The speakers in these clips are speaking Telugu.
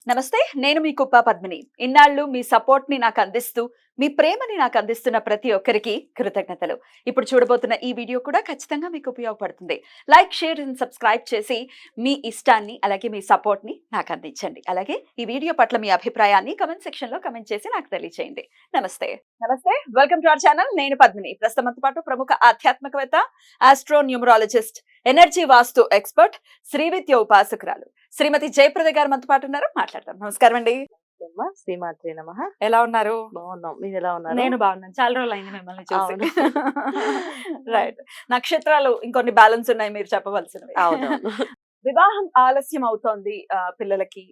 నమస్తే. నేను మీ కుప్ప పద్మిని. ఇన్నాళ్ళు మీ సపోర్ట్‌ని నాకందిస్తూ, మీ ప్రేమని నాకందిస్తున్న ప్రతి ఒక్కరికి కృతజ్ఞతలు. ఇప్పుడు చూడబోతున్న ఈ వీడియో కూడా ఖచ్చితంగా మీకు ఉపయోగపడుతుంది. లైక్, షేర్ అండ్ సబ్స్క్రైబ్ చేసి మీ ఇష్టాన్ని, అలాగే మీ సపోర్ట్‌ని నాకందించండి. అలాగే ఈ వీడియో పట్ల మీ అభిప్రాయాన్ని కామెంట్ సెక్షన్‌లో కామెంట్ చేసి నాకు తెలియజేయండి. నమస్తే. నమస్తే. Welcome to our channel. నేను పద్మిని. ప్రస్తుతం మనతో పాటు ప్రముఖ ఆధ్యాత్మికవేత్త, ఆస్ట్రో న్యూమరాలజిస్ట్, ఎనర్జీ వాస్తు ఎక్స్‌పర్ట్, శ్రీవిద్య ఉపాసకురాలు శ్రీమతి జయప్రద గారు మనతో పాటు ఉన్నారు. మాట్లాడదాం. నమస్కారం అండి. శ్రీమాత్రే నమః. ఎలా ఉన్నారు? బాగున్నాం. మీరు ఎలా ఉన్నారు? నేను బాగున్నాను. చాలా రోజులైంది మిమ్మల్ని చూసి. అవును. రైట్. నక్షత్రాలు ఇంకొన్ని బ్యాలెన్స్ ఉన్నాయి మీరు చెప్పవలసినవి. అవునవును. వివాహం ఆలస్యం అవుతోంది పిల్లలకి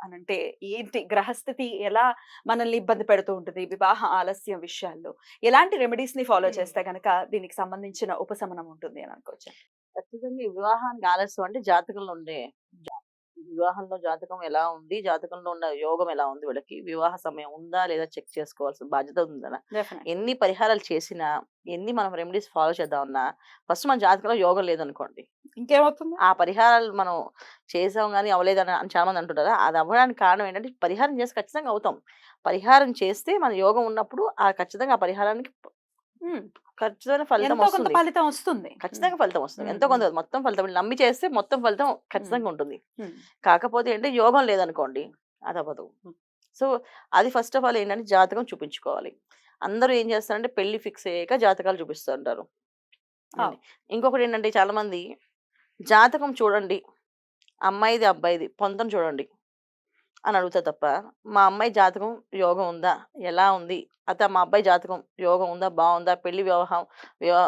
అనంటే ఏంటి గ్రహస్థితి ఎలా మనల్ని ఇబ్బంది పెడుతూ ఉంటుంది వివాహ ఆలస్యం విషయాల్లో? ఎలాంటి రెమెడీస్ ని ఫాలో చేస్తే గనక దీనికి సంబంధించిన ఉపశమనం ఉంటుంది అని అనుకోవచ్చు? ఖచ్చితంగా ఈ వివాహానికి ఆలస్యం అంటే జాతకంలో ఉండే వివాహంలో జాతకం ఎలా ఉంది, జాతకంలో ఉన్న యోగం ఎలా ఉంది, వీళ్ళకి వివాహ సమయం ఉందా లేదా చెక్ చేసుకోవాల్సిన బాధ్యత ఉందన్న. డెఫినెట్. ఎన్ని పరిహారాలు చేసినా, ఎన్ని మనం రెమెడీస్ ఫాలో చేద్దామన్నా ఫస్ట్ మన జాతకంలో యోగం లేదనుకోండి, ఇంకేమవుతుంది? ఆ పరిహారాలు మనం చేసాం గానీ అవ్వలేదని చాలా మంది అంటుంటారు. అది అవ్వడానికి కారణం ఏంటంటే పరిహారం చేసి ఖచ్చితంగా అవుతాం. పరిహారం చేస్తే మన యోగం ఉన్నప్పుడు ఖచ్చితంగా ఆ పరిహారానికి హ్మ్. ఖచ్చితమైన ఫలితం ఎంతో కొంత వస్తుంది. ఫలితం వస్తుంది. ఖచ్చితంగా ఫలితం వస్తుంది. హ్మ్. ఎంతో కొంత కాదు, మొత్తం ఫలితం. నమ్మి చేస్తే మొత్తం ఫలితం ఖచ్చితంగా ఉంటుంది. కాకపోతే ఏంటి, యోగం లేదనుకోండి అదవ్వదు. సో, అది ఫస్ట్ ఆఫ్ ఆల్ ఏంటంటే జాతకం చూపించుకోవాలి. అందరూ ఏం చేస్తారంటే పెళ్లి ఫిక్స్ అయ్యాక జాతకాలు చూపిస్తూ ఉంటారు. అవును. ఇంకొకటి ఏంటంటే చాలా మంది జాతకం చూడండి, అమ్మాయిది, అబ్బాయిది పొంతన చూడండి అని అడుగుతారు తప్ప, మా అమ్మాయి జాతకం యోగం ఉందా? ఎలా ఉంది? మా అబ్బాయి జాతకం యోగం ఉందా? బావుందా? పెళ్లి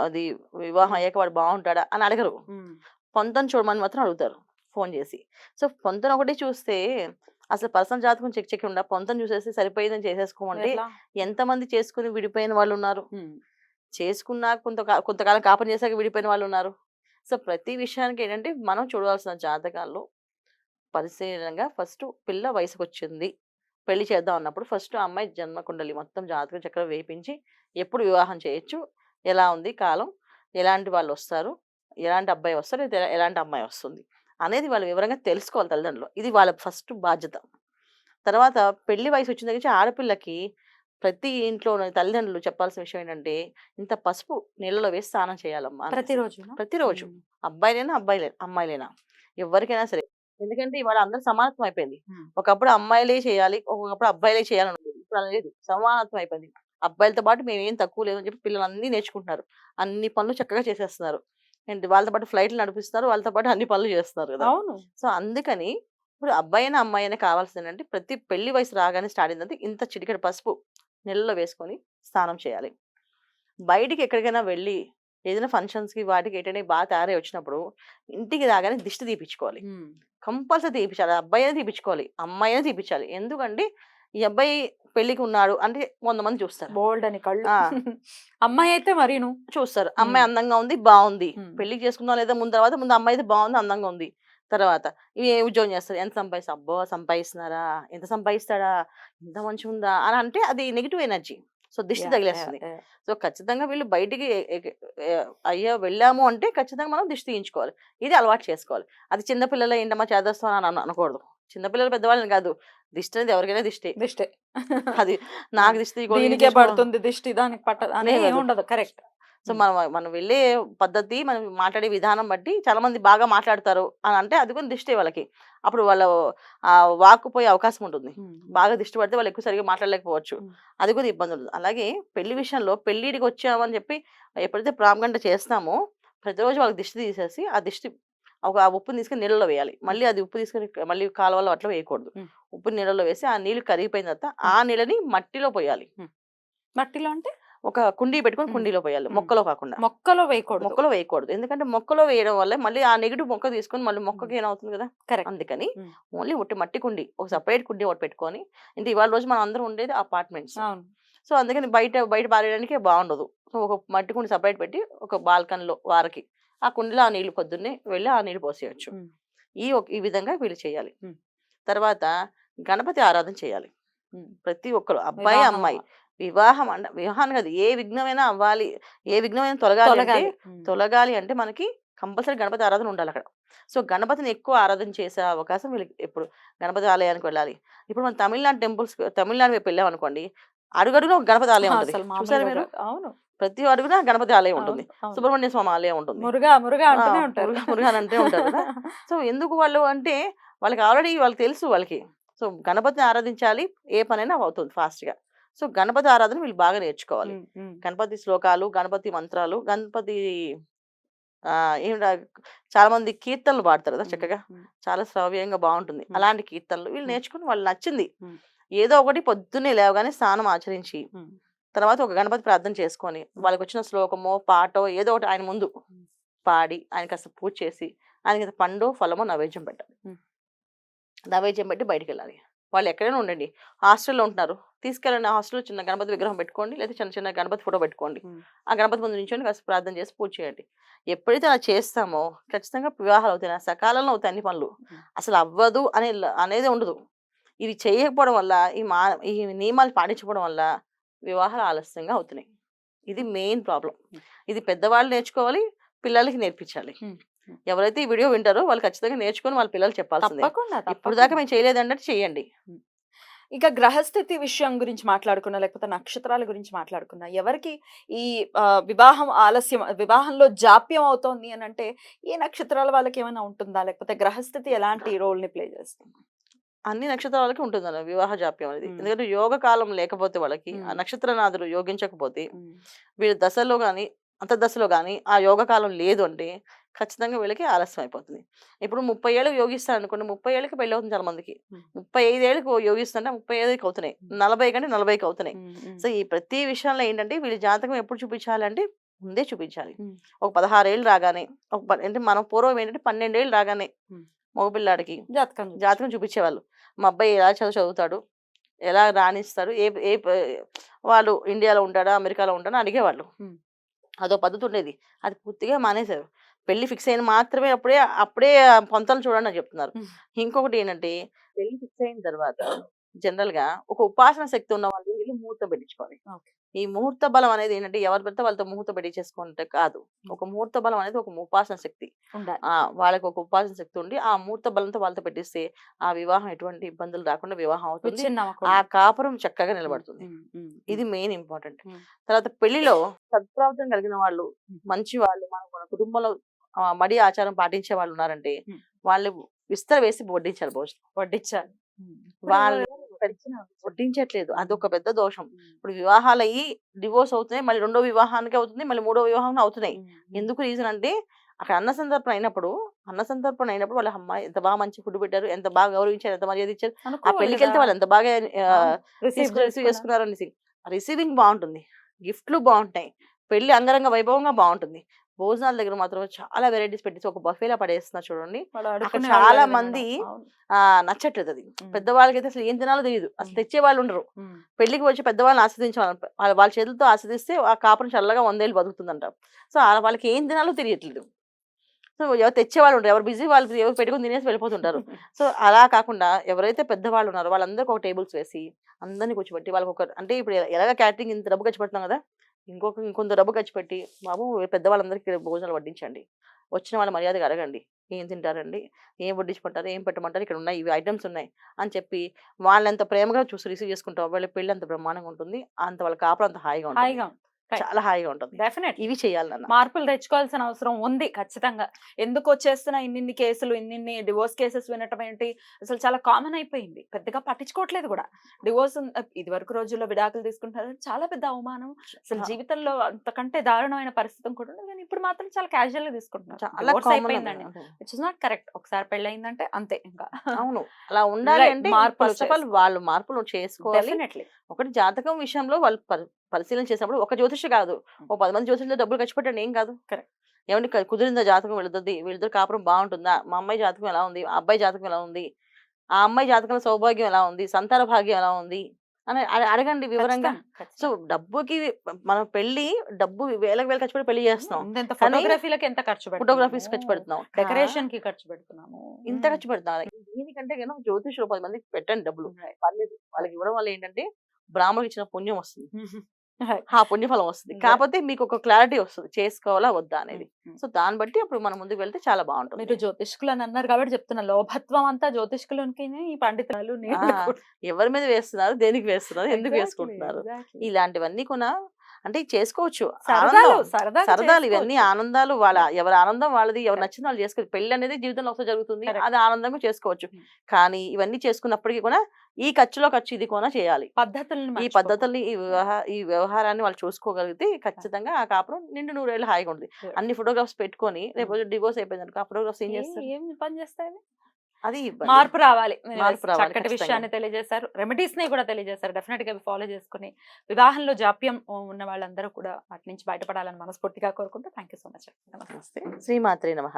అది వివాహం అయ్యాక వాడు బావుంటాడా? అని అడగరు. హ్మ్. పొంతన చూడమని మాత్రం అడుగుతారు ఫోను చేసి. సో, పొంతన ఒకటి చూస్తే అసలు పర్సనల్ జాతకం చెక్ చేయకుండా పొంతన చూసేసి సరిపోయిందని చేసేసుకోమంటే ఎట్లా? ఎంతమంది చేసుకొని విడిపోయిన వాళ్ళున్నారు. హ్మ్. చేసుకున్నా కొంతకాలం కాపురం చేశాక విడిపోయిన వాళ్ళున్నారు. సో, ప్రతి విషయానికి ఏంటంటే మనం చూడవలసిన జాతకాల్లో పరిశీలనగా ఫస్ట్ పిల్ల వయసుకొచ్చింది, పెళ్లి చేద్దాం అన్నప్పుడు ఫస్ట్ ఆ అమ్మాయి జన్మకుండలి మొత్తం జాతకం చక్కగా వేపించి ఎప్పుడు వివాహం చేయొచ్చు, ఎలా ఉంది కాలం, ఎలాంటి వాళ్ళొస్తారు, ఎలాంటి అబ్బాయి వస్తారు, ఎలాంటి అమ్మాయి వస్తుంది అనేది వాళ్ళు వివరంగా తెలుసుకోవాలి తల్లిదండ్రులు. ఇది వాళ్ళ ఫస్ట్ బాధ్యత. తర్వాత పెళ్లి వయసొచ్చిన దగ్గర నుంచి ఆడపిల్లకి ప్రతి ఇంట్లోని తల్లిదండ్రులు చెప్పాల్సిన విషయం ఏంటంటే, ఇంత పసుపు నీళ్ళలో వేసి స్నానం చేయాలమ్మా అనేసి. ప్రతిరోజునా? ప్రతిరోజు. హ్మ్. అబ్బాయిలైనా, అమ్మాయిలైనా ఎవ్వరికైనా సరే. ఎందుకంటే ఇవాళ అందరూ సమానత్వం అయిపోయింది. హ్మ్. ఒకప్పుడు అమ్మాయిలే చేయాలి, ఒకప్పుడు అబ్బాయిలే చేయాలని ఉండేది. ఇప్పుడు అలా లేదు. సమానత్వం అయిపోయింది. అబ్బాయిలతో పాటు మేమేం తక్కువ లేదని చెప్పి పిల్లలన్నీ నేర్చుకుంటున్నారు. అన్ని పనులు చక్కగా చేసేస్తున్నారు. ఏంటి వాళ్ళతో పాటు ఫ్లైట్లు నడిపిస్తున్నారు. వాళ్ళతో పాటు అన్ని పనులు చేస్తున్నారు గదా! అవును. సో, అందుకని ఇప్పుడు అబ్బాయైనా, అమ్మాయైనా కావాల్సిందేంటంటే ప్రతి పెళ్లి వయసు రాగానే స్టార్ట్ అయిందంటే ఇంత చిటికెడు పసుపు నీళ్ళలో వేసుకొని స్నానం చేయాలి. బయటికి ఎక్కడికైనా వెళ్ళి ఏదైనా ఫంక్షన్స్‌కి వాటికి ఎటైనా బాగా తయారై వచ్చినప్పుడు ఇంటికి రాగానే దిష్టి తీపిచ్చుకోవాలి. హ్మ్. కంపల్సరీ తీపిచ్చాలి. అబ్బాయైనా తీపిచ్చుకోవాలి, అమ్మాయైనా తీపిచ్చాలి. ఎందుకంటే ఈ అబ్బాయి పెళ్ళికి ఉన్నాడు అంటే 100 మంది చూస్తారు. బోలెడన్ని కళ్ళు. ఆ! అమ్మాయయితే మరీను. చూస్తారు. హ్మ్. అమ్మాయి అందంగా ఉంది, బావుంది. హ్మ్. పెళ్లి చేసుకుందాం లేదా ముందు అమ్మాయి అయితే బావుంది, అందంగా ఉంది. తర్వాత ఇవి ఏ ఉద్యోగం చేస్తారు? ఎంత సంపాదిస్తారు? అబ్బో! సంపాదిస్తున్నారా? ఎంత సంపాదిస్తాడా? ఇంత మంచిగుందా? అని అంటే అది నెగెటివ్ ఎనర్జీ. సో, దిష్టి యాహ్! యాహ్! తగిలేస్తుంది. యాహ్! సో, ఖచ్చితంగా వీళ్ళు బయటికి అయ్యో! వెళ్ళాము అంటే ఖచ్చితంగా మనం దిష్టి తీయించుకోవాలి. ఇది అలవాటు చేసుకోవాలి. అది చిన్న పిల్లలు ఏంటమ్మా చేదస్తాం అని అనకూడదు. చిన్న పిల్లలు పెద్దవాళ్ళని కాదు. దిష్టి అనేది ఎవరికైనా దిష్టే. దిష్టే. అది ఆ! నాకు దిష్టి తీయకూడదు, నీకు దీనికే దిష్టి పడుతుంది దిష్టి, దానికి పట్టదు అని లేదు. ఏముండదు. కరెక్ట్. సో, హ్మ్. మనం వెళ్ళే పద్ధతి, మనం మాట్లాడే విధానం బట్టి చాలా మంది బాగా మాట్లాడతారు అని అంటే అది కూడా దిష్టే వాళ్ళకి. అప్పుడు వాళ్ళ వాక్కు పోయే అవకాశం ఉంటుంది. హ్మ్. బాగా దిష్టి పడితే వాళ్ళు ఎక్కువ సరిగ్గా మాట్లాడలేకపోవచ్చు. హ్మ్. అది కూడా ఇబ్బందుంటుంది. అలాగే పెళ్లి విషయంలో పెళ్ళిడికొచ్చామని చెప్పి ఎప్పుడైతే ప్రాంగంట చేస్తామో ప్రతిరోజు వాళ్ళకి దిష్టి తీసేసి, ఆ దిష్టి ఆ ఉప్పుని తీసుకొని నీళ్ళలో వేయాలి. మళ్ళీ అది ఉప్పు తీసుకొని మళ్ళీ కాలువలో అట్లా వేయకూడదు. హ్మ్. ఉప్పుని నీళ్ళలో వేసి ఆ నీళ్ళు కరిగిపోయిన తర్వాత ఆ హ్మ్. నీళ్ళని మట్టిలో పోయాలి. హ్మ్. మట్టిలో అంటే? ఒక కుండీ పెట్టుకొని హ్మ్. కుండీలో పోయాలి. హ్మ్. మొక్కలో కాకుండా. మొక్కలో వేయకూడదు. మొక్కలో వేయకూడదు. ఎందుకంటే మొక్కలో వేయడం వల్ల మళ్ళీ ఆ నెగెటివ్ మొక్క తీసుకొని మళ్ళీ హ్మ్. మొక్కకి ఏమవుతుంది కదా! కరెక్ట్. అందుకని హ్మ్. ఓన్లీ ఉట్టి మట్టి కుండీ. ఒక హ్మ్. సెపరేట్ కుండీ ఒకటి పెట్టుకొని, అంటే ఇవాళ రోజు మనం అందరం ఉండేది అపార్ట్మెంట్స్. అవును. సో, అందుకని బయట పారేయడానికి బావుండదు. సో, ఒక మట్టి కుండీ సెపరేట్ పెట్టి ఒక బాల్కనీలో వారకి ఆ కుండీలో ఆ నీళ్లు పొద్దున్నే వెళ్ళి ఆ నీళ్లు పోసేయొచ్చు. హ్మ్. ఈ విధంగా వీళ్ళు చేయాలి. హ్మ్. తర్వాత గణపతి ఆరాధన చేయాలి. హ్మ్. ప్రతి ఒక్కరు అబ్బాయి, వివాహం అమ్మాయి. వివాహం కాదు. ఏ విఘ్నమైనా అవ్వాలి, ఏ విఘ్నమైనా తొలగాలి అంటే తొలగాలి. హ్మ్. తొలగాలి అంటే మనకి కంపల్సరీ గణపతి ఆరాధన ఉండాలి అక్కడ. సో గణపతిని ఎక్కువ ఆరాధన చేసే అవకాశం వీళ్ళకి ఎప్పుడు గణపతి ఆలయానికి వెళ్ళాలి. ఇప్పుడు మనం తమిళనాడు వైపు వెళ్ళామనుకోండి, అడుగడుగునా ఒక గణపతి ఆలయం ఉంటుంది. అసలు చూసారా మామూలుగా మీరు? కాదు. అవును. ప్రతి అడుగునా గణపతి ఆలయం ఉంటుంది. అవును. అవును. సుబ్రహ్మణ్య స్వామి ఆలయం ఉంటుంది. మురుగా మురుగా ఆ! అంటూనే ఉంటారు. మురుగా అని అంటూ ఉంటారు కదా! సో ఎందుకు వాళ్ళు అంటే వాళ్ళకి ఆల్రెడీ వాళ్ళకి తెలుసు వాళ్ళకి. సో గణపతిని ఆరాధించాలి. ఏ పనైనా అవుతుంది ఫాస్ట్‌గా. సో గణపతి ఆరాధన వీళ్ళు బాగా నేర్చుకోవాలి. హ్మ్. హ్మ్. గణపతి శ్లోకాలు, గణపతి మంత్రాలు, గణపతి ఏం రా చాలా మంది కీర్తనలు పాడతారు కదా హ్మ్. చక్కగా. హ్మ్. చాలా శ్రావ్యంగా బావుంటుంది. హ్మ్. అలాంటి కీర్తనలు వీళ్ళు హ్మ్. నేర్చుకొని వాళ్ళు నచ్చింది. హ్మ్. ఏదో ఒకటి పొద్దున్నే లేవగానే స్నానం ఆచరించి, హ్మ్. తర్వాత ఒక గణపతి ప్రార్థన చేసుకొని, హ్మ్. వాళ్ళకొచ్చిన శ్లోకమో, పాటో ఏదో ఒకటి ఆయన ముందు హ్మ్. పాడి, ఆయనకి కాస్త పూజ చేసి, ఆయనకి పండో, ఫలమో నైవేద్యం పెట్టాలి. హ్మ్. నైవేద్యం పెట్టి బయటికెళ్ళాలి. వాళ్ళు ఎక్కడైనా ఉండండి. హాస్టల్‌లో ఉంటున్నారు. తీసుకెళ్ళండి హాస్టల్‌లో చిన్న గణపతి విగ్రహం పెట్టుకోండి. లేదా చిన్న చిన్న గణపతి ఫోటో పెట్టుకోండి. హ్మ్. ఆ గణపతి ముందు నించొని కాస్త ప్రార్థన చేసి పూజ చేయండి. ఎప్పుడైతే అలా చేస్తామో ఖచ్చితంగా వివాహాలు అవుతాయి. సకాలంలో అవుతాయి అన్ని పనులు. హ్మ్. అసలు అవ్వదు అనేదే ఉండదు. ఇవి చేయకపోవడం వల్ల ఈ నియమాలు పాటించకపోవడం వల్ల వివాహాలు ఆలస్యంగా అవుతున్నాయి. ఇది మెయిన్ ప్రాబ్లమ్. హ్మ్. ఇది పెద్దవాళ్ళు నేర్చుకోవాలి. పిల్లలకి నేర్పించాలి. హ్మ్. హ్మ్. ఎవరైతే ఈ వీడియో వింటారో వాళ్ళు ఖచ్చితంగా నేర్చుకొని వాళ్ళ పిల్లలకి చెప్పాల్సిందే. తప్పకుండా. ఇప్పుడు దాకా తప్పకుండా. మేము చేయలేదన్నట్టు చేయండి. హ్మ్. ఇక గ్రహస్థితి విషయం గురించి మాట్లాడుకున్నా, లేకపోతే నక్షత్రాల గురించి మాట్లాడుకున్నా, ఎవరికి ఈ వివాహంలో జాప్యం అవుతోంది అనంటే, ఏ నక్షత్రాల వాళ్ళకేమైనా ఉంటుందా? లేకపోతే గ్రహస్థితి ఎలాంటి రోల్‌ని ప్లే చేస్తుంది? అన్ని నక్షత్రాలకి ఉంటుందన్న వివాహ జాప్యం అనేది. హ్మ్. ఎందుకంటే యోగ కాలం లేకపోతే వాళ్ళకి, ఆ హ్మ్. నక్షత్రనాథులు యోగించకపోతే, హ్మ్. వీళ్ళ దశలో గాని, అంతర్దశలో గాని ఆ యోగ కాలం లేదు అంటే ఖచ్చితంగా వీళ్ళకి ఆలస్యం అయిపోతుంది. ఇప్పుడు 30 ఏళ్ళకి యోగిస్తారనుకోండి, 30 ఏళ్ళకి పెళ్లవుతుంది చాలా మందికి. హ్మ్. 35 ఏళ్ళకి యోగిస్తుంటే 35కి అవుతున్నాయి. హ్మ్. 40 కంటే 40కి అవుతున్నాయి. హ్మ్. హ్మ్. సో, ఈ ప్రతి విషయంలో ఏంటంటే వీళ్ళ జాతకం ఎప్పుడు చూపించాలంటే ముందే చూపించాలి. హ్మ్. ఒక 16 ఏళ్ళు రాగానే అంటే మనం పూర్వం ఏంటంటే 12 ఏళ్ళు రాగానే హ్మ్. మగపిల్లాడికి జాతకం చూపించు. జాతకం చూపించేవాళ్ళు. మా అబ్బాయి ఎలా చదువుతాడు? ఎలా రాణిస్తాడు? ఏ ఏ ప వాళ్ళు ఇండియాలో ఉంటాడా? అమెరికాలో ఉంటాడా? అడిగేవాళ్ళు. హ్మ్. అదో పద్ధతుండేది. అది పూర్తిగా మానేశారు. పెళ్లి ఫిక్స్ అయిన మాత్రమే అప్పుడే పొంతన చూడండి అని చెప్తున్నారు. హ్మ్. ఇంకొకటేంటంటే పెళ్లి ఫిక్స్ అయిన తర్వాత జనరల్‌గా ఒక ఉపాసన శక్తి ఉన్న వాళ్ళు వెళ్లి ముహూర్తం పెట్టించుకోవాలి. ఓకే. ఈ ముహూర్త బలం అనేది ఏంటంటే ఎవరు పడితే వాళ్ళతో ముహూర్తం పెట్టించేసుకుంటే కాదు. హ్మ్. ఒక ముహూర్త బలం అనేది ఒక ఉపాసన శక్తి. ఉండాలి. వాళ్ళకి ఒక ఉపాసన శక్తి ఉండి ఆ ముహూర్త బలంతో వాళ్ళతో పెట్టిస్తే ఆ వివాహం ఎటువంటి ఇబ్బందులు రాకుండా వివాహం అవుతుంది. ఆ విచ్ఛిన్నమవ్వకుండా. కాపురం చక్కగా హ్మ్. నిలబడుతుంది. హ్మ్. హ్మ్. హ్మ్. ఇది మెయిన్ ఇంపార్టెంట్. హ్మ్. తర్వాత పెళ్లిలో సత్ప్రవర్తన కలిగిన వాళ్ళు, హ్మ్. మంచి వాళ్ళు, మన కుటుంబంలో మడి ఆచారం పాటించే వాళ్ళు ఉన్నారంటే, హ్మ్. వాళ్ళు విస్తర వేసి వడ్డించాలి భోజనం. వడ్డించాలి. హ్మ్. ఇప్పుడు వాళ్ళు ఎవరు పెద్ వడ్డించినా వడ్డించట్లేదు. హ్మ్. అదొక పెద్ద దోషం. హ్మ్. ఇప్పుడు వివాహాలయ్యి డివోర్స్ అవుతున్నాయి. మళ్ళీ రెండో వివాహానికి అవుతుంది. మళ్ళీ మూడో వివాహం అవుతున్నాయి. హ్మ్. హ్మ్. ఎందుకు రీజన్ అంటే అక్కడ అన్న సంతర్పణ అయినప్పుడు వాళ్ళ అమ్మ ఎంత బాగా మంచి ఫుడ్ పెట్టారు. ఎంత బాగా గౌరవించారు. ఎంత మర్యాద ఇచ్చారు. ఆ అనుకోవాలి గదా! పెళ్ళికెళ్తే వాళ్ళు ఎంత బాగా అవును. ఆహ్, రిసీవ్ రిసీవ్ చేసుకున్నారు. చేసుకున్నారు అనేసి. రిసీవింగ్ బావుంటుంది. గిఫ్ట్‌లు బావుంటాయి. పెళ్లి అంగరంగ వైభవంగా బావుంటుంది. భోజనాల దగ్గర మాత్రం చాలా వెరైటీస్ పెట్టేసి ఒక బఫేలా పడేస్తున్నారు చూడండి. వాళ్ళు అక్కడ అడుక్కునే చాలా వాళ్ళలాగా మంది తినడం. అవును. నచ్చట్లేదది. హ్మ్. పెద్దవాళ్ళకైతే అసలు ఏం తినాలో తెలీదు. అసలు హ్మ్. తెచ్చేవాళ్ళు ఉండరు. హ్మ్. పెళ్ళికి వచ్చి పెద్దవాళ్ళని ఆస్వాదించేవాళ్ళం. వాళ్ళ చేతులతో ఆస్వాదిస్తే ఆ కాపురం చల్లగా 100 ఏళ్ళు బతుకుతుందంట. సో, వాళ్ళకి ఏం తినాలో తెలియట్లేదు. సో, ఎవరు తెచ్చేవాళ్ళు ఉండరు. ఎవరు బిజీ వాళ్ళు ఎవరు పెట్టుకొని తినేసి వెళ్ళిపోతుంటారు. సో, అలా కాకుండా ఎవరైతే పెద్దవాళ్ళు ఉన్నారో వాళ్ళందరికి ఒక టేబుల్స్ వేసి, అందరిని కూర్చోబెట్టి వాళ్ళకొక అంటే ఇప్పుడు ఎలాగ క్యాటరింగ్ ఇంత డబ్బు ఖర్చు పెడుతున్నాం గదా! ఇంకొంత డబ్బు ఖర్చు పెట్టి, బాబు పెద్దవాళ్ళందరికీ భోజనాలు వడ్డించండి. వచ్చిన వాళ్ళ మర్యాదగా అడగండి. ఏం తింటారండి? ఏం వడ్డించమంటారు? ఏం పెట్టమంటారు? ఇక్కడ ఉన్నాయి. ఇవి ఐటెమ్స్ ఉన్నాయి అని చెప్పి వాళ్ళెంత ప్రేమగా చూసి రిసీవ్ చేసుకుంటారో వాళ్ళ పెళ్లి అంత బ్రహ్మాండంగా ఉంటుంది. వాళ్ళ కాపురం అంత హాయిగా ఉంటుంది. హాయిగా ఉంది. కరెక్ట్. చాలా హాయిగా ఉంటుంది. డెఫినెట్‌లీ. ఇవి చేయాలి నాన్న. మార్పులు తెచ్చుకోవాల్సిన అవసరం ఉంది ఖచ్చితంగా. ఎందుకొచ్చేస్తున్న ఇన్నిన్ని కేసులు, ఇన్నిన్ని డివోర్స్ కేసెస్ వినటం ఏంటి, అసలు చాలా కామన్ అయిపోయింది. పెద్దగా పట్టించుకోవట్లేదు గూడా. ఇదివరకు రోజుల్లో విడాకులు తీసుకుంటున్నారు. చాలా పెద్ద అవమానం. అసలు ఆ! జీవితంలో అంతకంటే దారుణమైన పరిస్థితి కూడా ఉండదు. కానీ ఇప్పుడు మాత్రం చాలా క్యాజువల్‌గా తీసుకుంటున్నారు. చాలా డివోర్స్ కామన్ అది. అయిపోయిందండి. అదే. Which is not correct. ఒకసారి పెళ్లయిందంటే అంతే ఇంకా. అవును. అలా ఉండాలి రైట్. అంటే మార్పులు ఫస్ట్ ఆఫ్ ఆల్ చేసుకోవాలి. వాళ్ళు మార్పులు చేసుకోవాలి. డెఫినెట్‌లీ. ఒకటి జాతకం విషయంలో వాళ్ళు పరిశీలన చేసినప్పుడు ఒక జ్యోతిషి కాదు. హ్మ్. ఓ 10 మంది జ్యోతిషులతో డబ్బులు ఖర్చు పెట్టండి ఏం కాదు. కరెక్ట్. ఏవండీ కుదిరిందా జాతకం వీళ్ళిద్దరిది? వీళ్ళిద్దరి కాపురం బావుంటుందా? మా అమ్మాయి జాతకం ఎలా ఉంది? ఆ అబ్బాయి జాతకం ఎలా ఉంది? ఆ అమ్మాయి జాతకంలో సౌభాగ్యం ఎలా ఉంది? సంతాన భాగ్యం ఎలా ఉంది? అని అడగండి వివరంగా. ఖచ్చితంగా. సో, ఖచ్చితంగా. డబ్బుకి మనం డబ్బు వేలకు వేలు ఖర్చు పెట్టి పెళ్లి చేస్తున్నాం. ఇంతెంత కానీ ఫోటోగ్రఫీ‌లకి ఎంత ఖర్చు పెడుతున్నాము. ఫోటోగ్రఫీస్ ఖర్చు పెడుతున్నాం. డెకరేషన్‌కి ఖర్చు పెడుతున్నాము. ఇంత హ్మ్. ఖర్చు పెడతారు. దీనికంటే గనుక జ్యోతిష్యులు 10 మందికి పెట్టండి డబ్బులు. రైట్. పర్లేదు. వాళ్ళకి ఇవ్వడం వల్ల ఏంటంటే బ్రాహ్మణుడికి ఇచ్చిన పుణ్యం వస్తుంది. ఆ పుణ్యఫలం వస్తుంది. కాకపోతే మీకు ఒక క్లారిటీ వస్తుంది చేసుకోవాలా వద్దా అనేది. సో దాన్ని బట్టి అప్పుడు మనం ముందుకు వెళ్తే చాలా మీరు బాగుంటుంది. జ్యోతిష్కులు అని అన్నారు కాబట్టి చెప్తున్నా, లోభత్వం అంతా జ్యోతిష్కులకి ఈ పండితులు ఆ, ఎవరి మీద వేస్తున్నారు, దేనికి వేస్తున్నారు, ఎందుకు వేసుకుంటున్నారు, ఇలాంటివన్నీ కూడా అంటే చేసుకోవచ్చు. సరదాలు ఆనందం, సరదాగా సరదాలు ఇవన్నీ చేసుకోవచ్చు. ఆనందాలు వాళ్ళ ఎవరి ఆనందం వాళ్ళది, ఎవరు నచ్చిన వాళ్ళు చేసుకోవచ్చు. పెళ్లి అనేది జీవితంలో ఒకసారి జరుగుతుంది, Correct. అది ఆనందంగా చేసుకోవచ్చు. Hmm. కానీ ఇవన్నీ చేసుకున్నప్పటికీ కూడా ఈ ఖర్చులో ఖర్చు ఇది కూడా చేయాలి. పద్ధతులను ఈ మర్చిపోకూడదు. పద్ధతుల్ని ఈ వ్యవహారాన్ని వాళ్ళు చూసుకోగలిగితే ఖచ్చితంగా ఆ కాపురం నిండు నూరేళ్ళు హాయిగా ఉంటుంది. అన్ని ఫోటోగ్రాఫ్స్ పెట్టుకొని రేపు డివోర్స్ అయిపోయింది అనుకో, ఆ ఫోటోగ్రాఫ్స్ ఏం చేస్తారు? ఏం పని చేస్తాయి అవి? అది ఇబ్బంది. మార్పు రావాలి. మీరు మార్పు రావాలి చక్కటి ఖచ్చితంగా. విషయాన్ని తెలియజేశారు, రెమెడీస్ ని కూడా తెలియజేశారు. డెఫినెట్ గా ఫాలో చేసుకుని వివాహంలో జాప్యం ఉన్న వాళ్ళందరూ కూడా వాటి నుంచి బయటపడాలని మనస్ఫూర్తిగా కోరుకుంటూ థ్యాంక్ యూ సో మచ్. నమస్తే. శ్రీమాత్రే నమః.